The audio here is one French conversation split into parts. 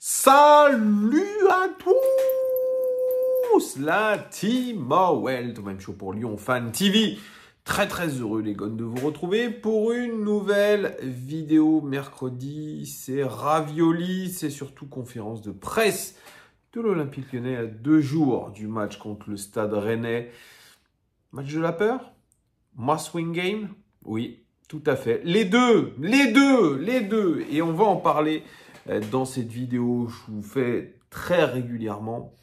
Salut à tous, la team Well, tout même chaud pour Lyon Fan TV. Très heureux les gars de vous retrouver pour une nouvelle vidéo mercredi. C'est ravioli, c'est surtout conférence de presse de l'Olympique Lyonnais à 2 jours du match contre le Stade Rennais. Match de la peur? Must win game? Oui, tout à fait. Les deux. Et on va en parler dans cette vidéo. Je vous fais très régulièrement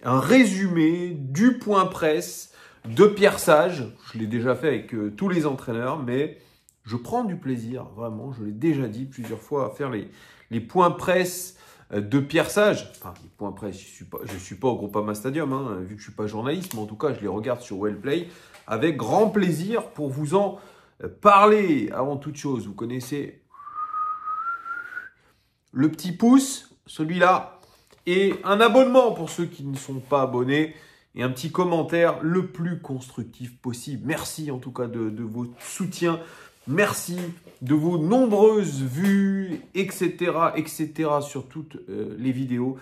un résumé du point presse de Pierre Sage. Je l'ai déjà fait avec tous les entraîneurs, mais je prends du plaisir, vraiment, je l'ai déjà dit plusieurs fois, à faire les points presse de Pierre Sage. Enfin, les points presse, je suis pas au Groupama Stadium, hein, vu que je suis pas journaliste, mais en tout cas, je les regarde sur Wellplay avec grand plaisir pour vous en parler. Avant toute chose, vous connaissez le petit pouce, celui-là, et un abonnement pour ceux qui ne sont pas abonnés, et un petit commentaire le plus constructif possible. Merci en tout cas de votre soutien, merci de vos nombreuses vues, etc. sur toutes les vidéos.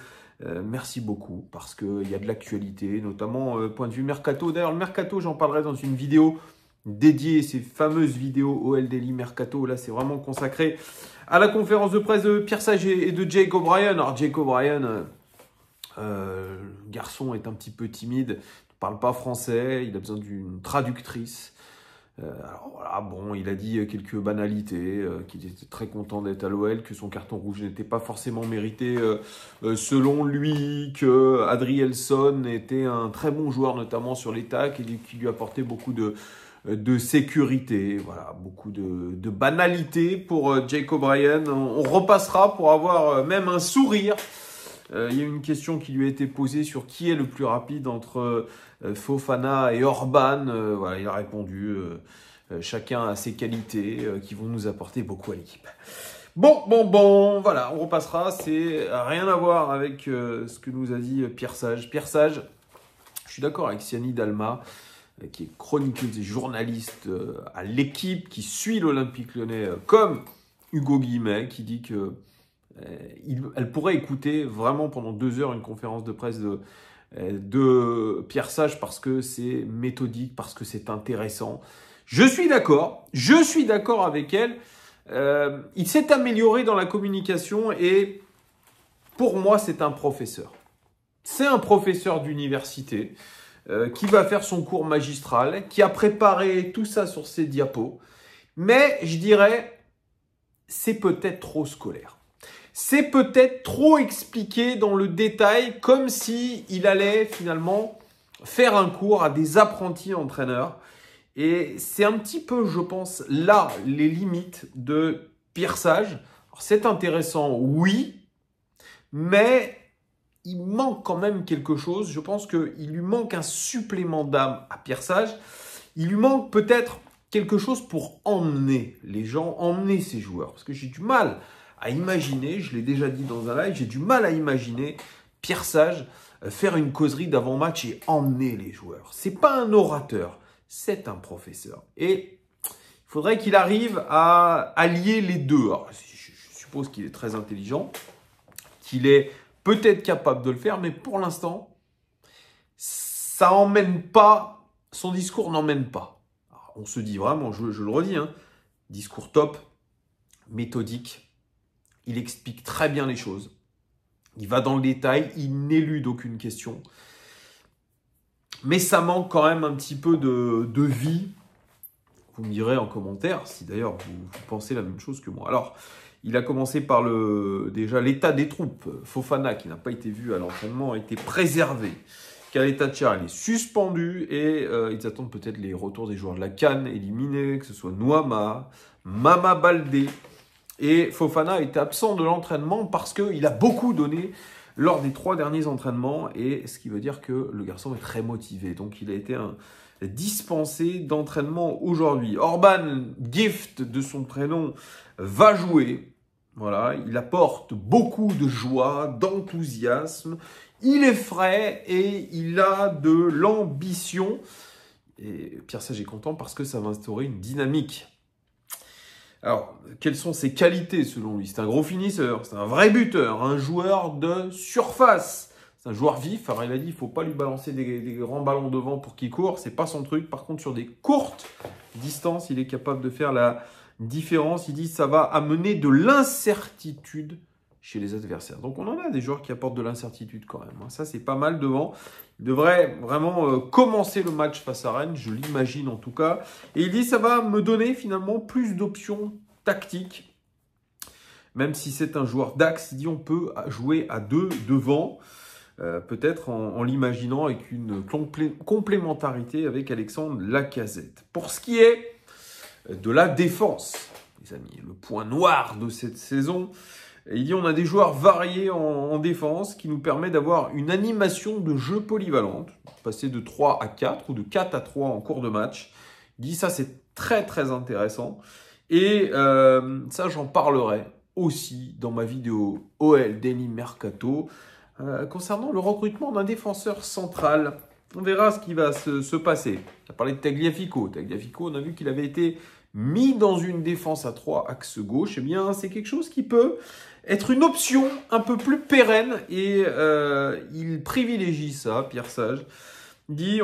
Merci beaucoup parce qu'il y a de l'actualité, notamment point de vue Mercato. D'ailleurs, le Mercato, j'en parlerai dans une vidéo dédiée, ces fameuses vidéos OL Daily Mercato. Là, c'est vraiment consacré à la conférence de presse de Pierre Sage et de Jake O'Brien. Alors, Jake O'Brien, le garçon est un petit peu timide, ne parle pas français, il a besoin d'une traductrice. Alors voilà, bon, il a dit quelques banalités, qu'il était très content d'être à l'OL, que son carton rouge n'était pas forcément mérité selon lui, que Adrielson était un très bon joueur, notamment sur les tacles, et qui lui apportait beaucoup de sécurité. Voilà, beaucoup de banalités pour Jake O'Brien. On repassera pour avoir même un sourire. Il y a une question qui lui a été posée sur qui est le plus rapide entre Fofana et Orban. Voilà, il a répondu chacun a ses qualités qui vont nous apporter beaucoup à l'équipe. Bon, voilà, on repassera. C'est rien à voir avec ce que nous a dit Pierre Sage. Pierre Sage, je suis d'accord avec Siani Dalma, qui est chroniqueuse et journaliste à l'équipe, qui suit l'Olympique Lyonnais comme Hugo Guillemet, qui dit que elle pourrait écouter vraiment pendant 2 heures une conférence de presse de Pierre Sage parce que c'est méthodique, parce que c'est intéressant. Je suis d'accord avec elle. Il s'est amélioré dans la communication et pour moi, c'est un professeur. C'est un professeur d'université qui va faire son cours magistral, qui a préparé tout ça sur ses diapos. Mais je dirais, c'est peut-être trop scolaire. C'est peut-être trop expliqué dans le détail, comme s'il allait finalement faire un cours à des apprentis entraîneurs. Et c'est un petit peu, je pense, là, les limites de Pierre Sage. C'est intéressant, oui, mais il manque quand même quelque chose. Je pense qu'il lui manque un supplément d'âme à Pierre Sage. Il lui manque peut-être quelque chose pour emmener les gens, emmener ses joueurs. Parce que j'ai du mal à imaginer, je l'ai déjà dit dans un live, j'ai du mal à imaginer Pierre Sage faire une causerie d'avant-match et emmener les joueurs. C'est pas un orateur, c'est un professeur. Et il faudrait qu'il arrive à allier les deux. Alors, je suppose qu'il est très intelligent, qu'il est peut-être capable de le faire, mais pour l'instant, ça emmène pas, son discours n'emmène pas. Alors, on se dit vraiment, je le redis, hein, discours top, méthodique. Il explique très bien les choses. Il va dans le détail. Il n'élude aucune question. Mais ça manque quand même un petit peu de vie. Vous me direz en commentaire si d'ailleurs vous pensez la même chose que moi. Alors, il a commencé par déjà l'état des troupes. Fofana, qui n'a pas été vu à l'entraînement, a été préservé. Kaleta Tchar, il est suspendu et ils attendent peut-être les retours des joueurs de la CAN éliminés, que ce soit Nouama, Mama Baldé. Et Fofana était absent de l'entraînement parce qu'il a beaucoup donné lors des 3 derniers entraînements. Et ce qui veut dire que le garçon est très motivé. Donc il a été dispensé d'entraînement aujourd'hui. Orban, Gift de son prénom, va jouer. Voilà, il apporte beaucoup de joie, d'enthousiasme. Il est frais et il a de l'ambition. Et Pierre Sage est content parce que ça va instaurer une dynamique. Alors, quelles sont ses qualités selon lui? C'est un gros finisseur, c'est un vrai buteur, un joueur de surface. C'est un joueur vif. Alors, il a dit, il ne faut pas lui balancer des grands ballons devant pour qu'il court. C'est pas son truc. Par contre, sur des courtes distances, il est capable de faire la différence. Il dit, ça va amener de l'incertitude chez les adversaires. Donc, on en a des joueurs qui apportent de l'incertitude quand même. Ça, c'est pas mal devant. Il devrait vraiment commencer le match face à Rennes, je l'imagine en tout cas. Et il dit, ça va me donner finalement plus d'options tactiques. Même si c'est un joueur d'axe, il dit, on peut jouer à 2 devant. Peut-être en l'imaginant avec une complémentarité avec Alexandre Lacazette. Pour ce qui est de la défense, les amis, le point noir de cette saison, il dit on a des joueurs variés en défense qui nous permet d'avoir une animation de jeu polyvalente, passer de 3 à 4 ou de 4 à 3 en cours de match. Il dit ça c'est très très intéressant et ça j'en parlerai aussi dans ma vidéo OL Daily Mercato concernant le recrutement d'un défenseur central. On verra ce qui va se passer. On a parlé de Tagliafico. Tagliafico, on a vu qu'il avait été mis dans une défense à 3 axe gauche. Eh bien, c'est quelque chose qui peut être une option un peu plus pérenne et il privilégie ça, Pierre Sage. Il dit,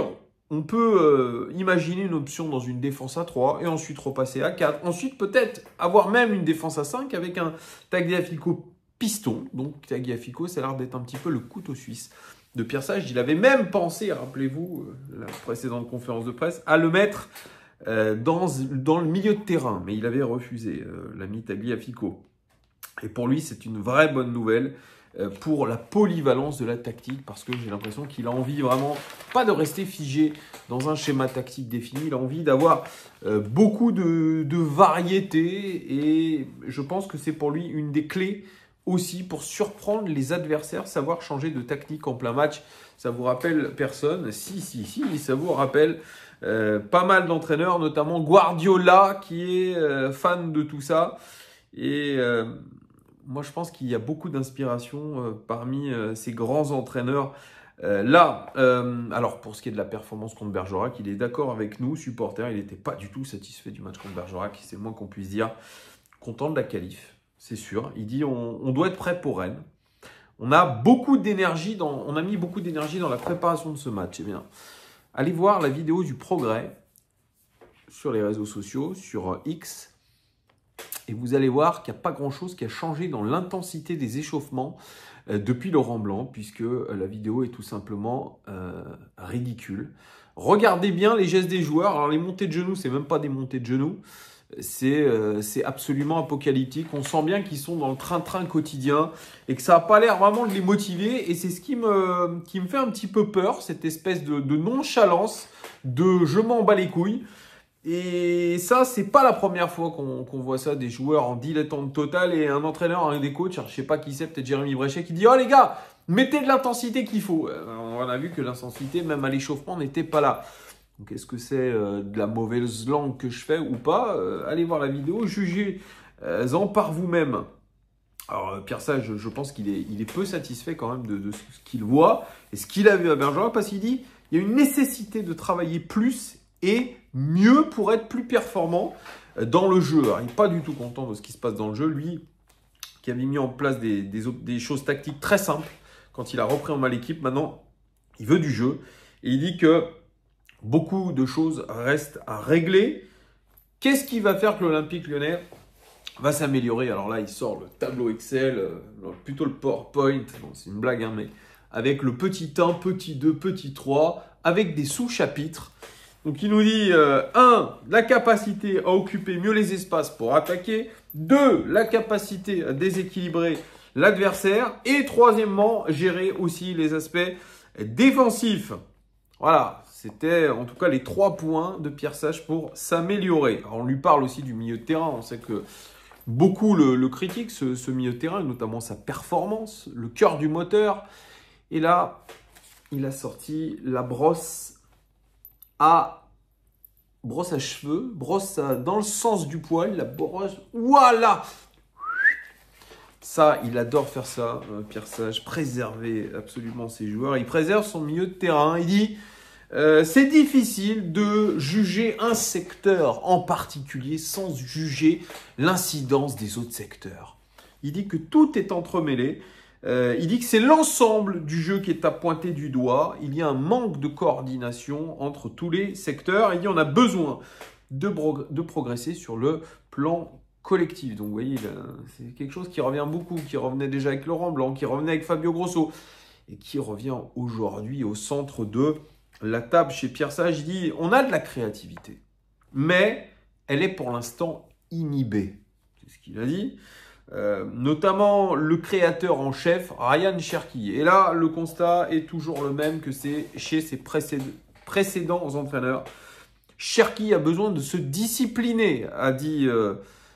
on peut imaginer une option dans une défense à 3 et ensuite repasser à 4. Ensuite, peut-être avoir même une défense à 5 avec un Tagliafico piston. Donc, Tagliafico, ça a l'air d'être un petit peu le couteau suisse de Pierre Sage. Il avait même pensé, rappelez-vous, la précédente conférence de presse, à le mettre dans le milieu de terrain. Mais il avait refusé, l'ami Tagliafico. Et pour lui, c'est une vraie bonne nouvelle pour la polyvalence de la tactique, parce que j'ai l'impression qu'il a envie vraiment, pas de rester figé dans un schéma tactique défini, il a envie d'avoir beaucoup de variété, et je pense que c'est pour lui une des clés aussi pour surprendre les adversaires, savoir changer de tactique en plein match. Ça vous rappelle personne? Si, ça vous rappelle pas mal d'entraîneurs, notamment Guardiola, qui est fan de tout ça. Et moi, je pense qu'il y a beaucoup d'inspiration parmi ces grands entraîneurs. Alors pour ce qui est de la performance contre Bergerac, il est d'accord avec nous, supporters. Il n'était pas du tout satisfait du match contre Bergerac, c'est le moins qu'on puisse dire. Content de la qualif. C'est sûr. Il dit on doit être prêt pour Rennes. On a beaucoup d'énergie on a mis beaucoup d'énergie dans la préparation de ce match. Eh bien, allez voir la vidéo du progrès sur les réseaux sociaux, sur X, et vous allez voir qu'il n'y a pas grand-chose qui a changé dans l'intensité des échauffements depuis Laurent Blanc, puisque la vidéo est tout simplement ridicule. Regardez bien les gestes des joueurs. Alors les montées de genoux, c'est même pas des montées de genoux. C'est absolument apocalyptique. On sent bien qu'ils sont dans le train-train quotidien et que ça n'a pas l'air vraiment de les motiver. Et c'est ce qui me fait un petit peu peur, cette espèce de nonchalance, de je m'en bats les couilles. Et ça, c'est pas la première fois qu'on voit ça, des joueurs en dilettante totale et un entraîneur, un des coachs, je sais pas qui c'est, peut-être Jérémy Bréchet, qui dit « Oh les gars, mettez de l'intensité qu'il faut ». On a vu que l'intensité, même à l'échauffement, n'était pas là. Donc, est-ce que c'est de la mauvaise langue que je fais ou pas? Allez voir la vidéo, jugez-en par vous-même. Alors, Pierre Sage, je pense qu'il est peu satisfait quand même de ce qu'il voit et ce qu'il a vu à Bergerac, parce qu'il dit il y a une nécessité de travailler plus et mieux pour être plus performant dans le jeu. Alors, il n'est pas du tout content de ce qui se passe dans le jeu. Lui, qui avait mis en place des choses tactiques très simples quand il a repris en main l'équipe, maintenant, il veut du jeu. Et il dit que beaucoup de choses restent à régler. Qu'est-ce qui va faire que l'Olympique Lyonnais va s'améliorer? Alors là, il sort le tableau Excel, plutôt le PowerPoint, bon, c'est une blague, hein, mais avec le petit 1, petit 2, petit 3, avec des sous-chapitres. Donc il nous dit 1, la capacité à occuper mieux les espaces pour attaquer. 2, la capacité à déséquilibrer l'adversaire. Et troisièmement, gérer aussi les aspects défensifs. Voilà, c'était en tout cas les 3 points de Pierre Sage pour s'améliorer. On lui parle aussi du milieu de terrain. On sait que beaucoup le critiquent, ce milieu de terrain, notamment sa performance, le cœur du moteur. Et là, il a sorti la brosse à cheveux, dans le sens du poil, la brosse, voilà. Ça, il adore faire ça, Pierre Sage, préserver absolument ses joueurs. Il préserve son milieu de terrain. Il dit, c'est difficile de juger un secteur en particulier sans juger l'incidence des autres secteurs. Il dit que tout est entremêlé. Il dit que c'est l'ensemble du jeu qui est à pointer du doigt. Il y a un manque de coordination entre tous les secteurs. Il dit qu'on a besoin de progresser sur le plan collectif. Donc vous voyez, c'est quelque chose qui revient beaucoup, qui revenait déjà avec Laurent Blanc, qui revenait avec Fabio Grosso, et qui revient aujourd'hui au centre de la table chez Pierre Sage. Il dit, on a de la créativité, mais elle est pour l'instant inhibée. C'est ce qu'il a dit. Notamment le créateur en chef, Ryan Cherki. Et là, le constat est toujours le même que c'est chez ses précédents entraîneurs. Cherki a besoin de se discipliner, a dit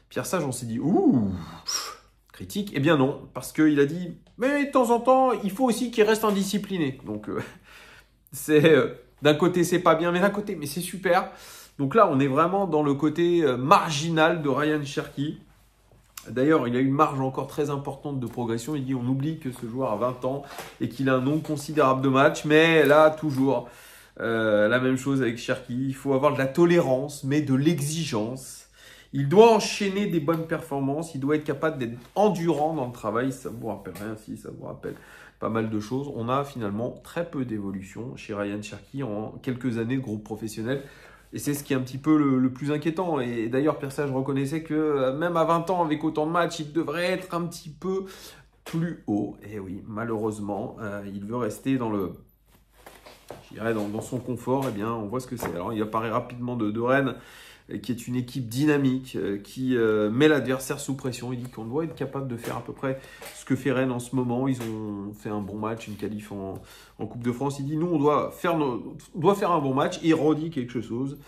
Pierre Sage. On s'est dit, ouh, critique. Eh bien non, parce qu'il a dit, mais de temps en temps, il faut aussi qu'il reste indiscipliné. Donc, d'un côté, c'est pas bien, mais d'un côté, mais c'est super. Donc là, on est vraiment dans le côté marginal de Ryan Cherki. D'ailleurs, il a une marge encore très importante de progression. Il dit, on oublie que ce joueur a 20 ans et qu'il a un nombre considérable de matchs. Mais là, toujours, la même chose avec Cherki. Il faut avoir de la tolérance, mais de l'exigence. Il doit enchaîner des bonnes performances. Il doit être capable d'être endurant dans le travail. Ça vous rappelle rien, si ça vous rappelle pas mal de choses. On a finalement très peu d'évolution chez Ryan Cherki en quelques années de groupe professionnel. Et c'est ce qui est un petit peu le plus inquiétant. Et d'ailleurs, Pierre Sage reconnaissait que même à 20 ans, avec autant de matchs, il devrait être un petit peu plus haut. Et oui, malheureusement, il veut rester dans son confort. Eh bien, on voit ce que c'est. Alors, il apparaît rapidement de Rennes, qui est une équipe dynamique, qui met l'adversaire sous pression. Il dit qu'on doit être capable de faire à peu près ce que fait Rennes en ce moment. Ils ont fait un bon match, une qualif en Coupe de France. Il dit, nous, on doit faire un bon match. Et il redit quelque chose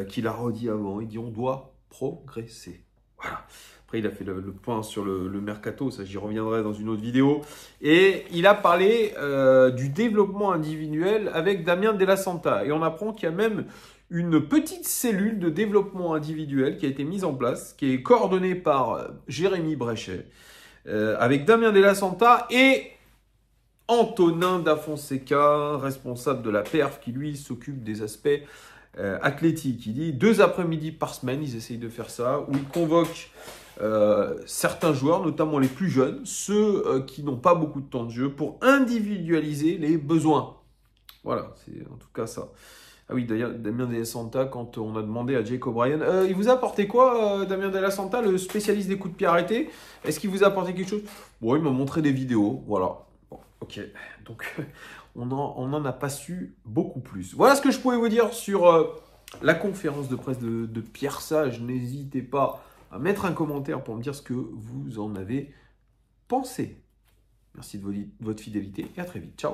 qu'il a redit avant. Il dit, on doit progresser. Voilà. Après, il a fait le point sur le mercato. Ça, j'y reviendrai dans une autre vidéo. Et il a parlé du développement individuel avec Damien Della Santa. Et on apprend qu'il y a même une petite cellule de développement individuel qui a été mise en place, qui est coordonnée par Jérémy Bréchet, avec Damien Della Santa et Antonin Da Fonseca, responsable de la perf, qui lui s'occupe des aspects athlétiques. Il dit 2 après-midi par semaine, ils essayent de faire ça, où ils convoquent certains joueurs, notamment les plus jeunes, ceux qui n'ont pas beaucoup de temps de jeu, pour individualiser les besoins. Voilà, c'est en tout cas ça. Ah oui, d'ailleurs, Damien Della Santa, quand on a demandé à Jake O'Brien, il vous a apporté quoi, Damien Della Santa, le spécialiste des coups de pied arrêtés? Est-ce qu'il vous a apporté quelque chose? Bon, il m'a montré des vidéos, voilà. Bon, ok, donc on n'en a pas su beaucoup plus. Voilà ce que je pouvais vous dire sur la conférence de presse de Pierre Sage. N'hésitez pas à mettre un commentaire pour me dire ce que vous en avez pensé. Merci de votre fidélité et à très vite. Ciao.